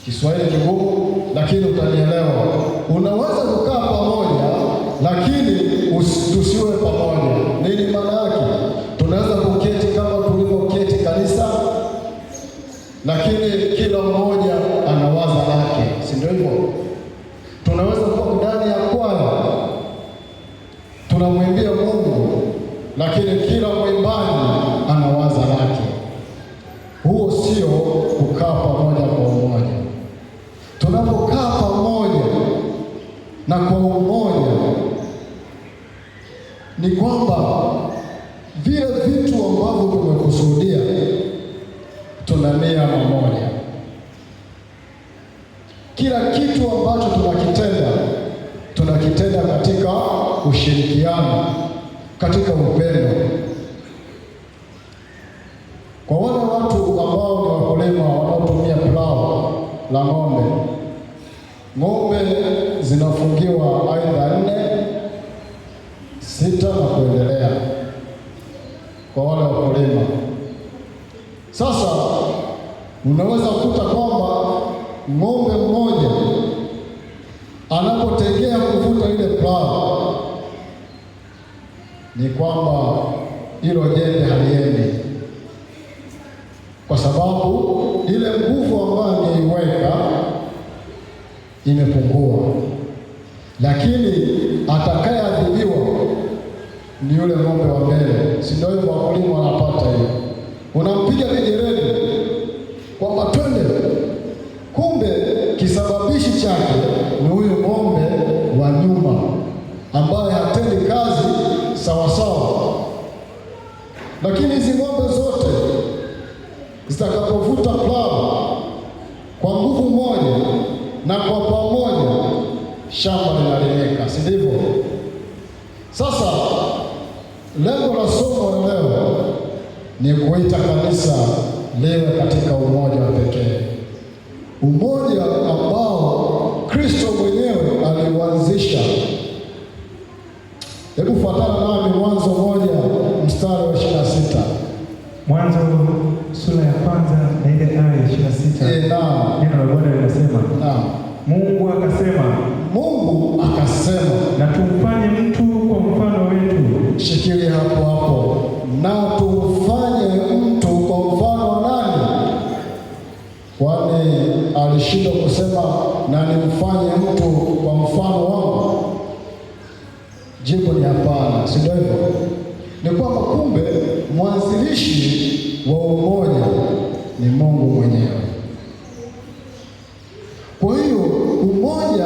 Kiswahili kigumu, lakini utanielewa. Unaweza kukaa pamoja, lakini tusiwe pamoja. Nini maana yake? Tunaweza kuketi kama tulivyoketi kanisa, lakini kila mmoja ana wazo lake, si ndio hivyo? Tunaweza kuwa ndani ya kwaya tunamwimbia Mungu, lakini kila mwimbaji ana wazo lake. Huo sio kukaa pamoja kwa umoja. Tunapokaa pamoja na kwa umoja, ni kwamba vile vitu ambavyo tumekusudia tuna nia moja. Kila kitu ambacho tunakitenda katika ushirikiano, katika upendo. Kwa wale watu ambao ni wakulima wanaotumia plau la ng'ombe zinafungiwa aidha 4, 6 na kuendelea, kwa wale wakulima. Sasa unaweza kukuta kwamba ng'ombe mmoja anapotegea kuvuta ile plau, ni kwamba hilo jembe haliendi, kwa sababu ile nguvu ambayo angeiweka imepungua. Lakini atakayeadhibiwa ni yule ng'ombe wa mbele. Si ndio hivyo wakulima wanapata hiyo? Unampiga vijeredi kwamba twende, kumbe kisababishi chake ni huyu ng'ombe wa nyuma ambaye hatendi kazi sawa sawa. Lakini hizi ng'ombe zote zitakapovuta plau kwa nguvu moja na kwa pamoja, shamba linalimika, si ndivyo? Sasa lengo la somo leo ni kuita kanisa liwe katika umoja wa pekee, umoja ambao Kristo mwenyewe aliuanzisha. Hebu fuatana nami Mwanzo 1 mstari wa 26. Mwanzo sura ya 1 na ile aya ya 26. Naam. Neno la Bwana linasema, naam, Mungu akasema, na tumfanye mtu kwa mfano wetu. Shikilie hapo. Na tumfanye mtu kwa mfano wa nani? Kwani alishindwa kusema na nimfanye mtu kwa mfano wangu? Jibu ni hapana, si ndio hivyo? Ni kwamba kumbe mwanzilishi wa umoja ni Mungu mwenyewe. Kwa hiyo umoja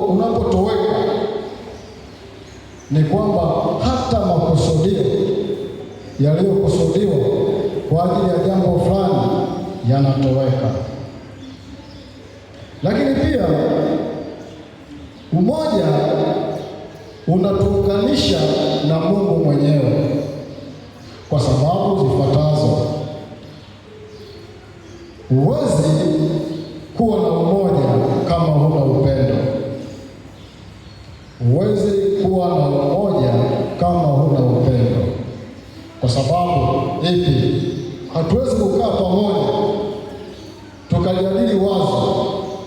unapotoweka, ni kwamba hata makusudio yaliyokusudiwa kwa ajili ya jambo fulani yanatoweka. Lakini pia umoja unatuunganisha na Mungu mwenyewe kwa sababu zifuatazo. Huwezi kuwa na umoja kama huna upendo. Huwezi kuwa na umoja kama huna upendo. Kwa sababu ipi? Hatuwezi kukaa pamoja tukajadili wazo,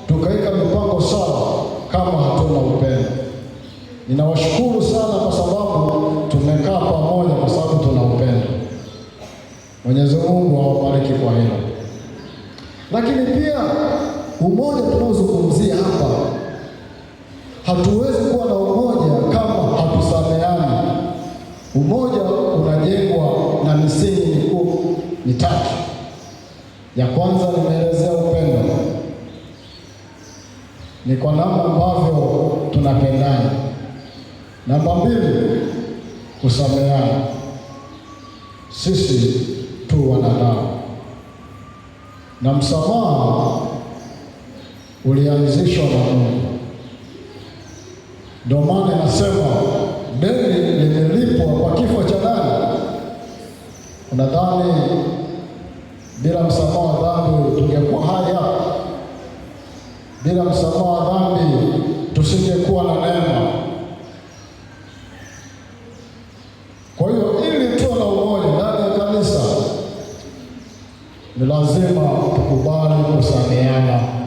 tukaweka mipango sawa kama hatuna upendo. Ninawashukuru sana kwa sababu tumekaa pamoja kwa sababu tuna upendo. Mwenyezi Mungu awabariki kwa hilo. Lakini pia umoja tunaozungumzia hapa, hatuwezi kuwa na umoja kama hatusameheani. Umoja unajengwa na misingi mikuu mitatu. Ya kwanza nimeelezea upendo, ni kwa namna ambavyo tunapendana. Namba 2, kusameheana. Sisi tu wanadamu, na msamaha ulianzishwa na Mungu. Ndio maana nasema deni limelipwa kwa kifo cha nani? Unadhani bila msamaha wa dhambi tungekuwa hai hapa? Bila msamaha wa dhambi tusingekuwa na neema. Kwa hiyo ili tuwe na umoja ndani ya kanisa, Ni lazima tukubali kusameheana.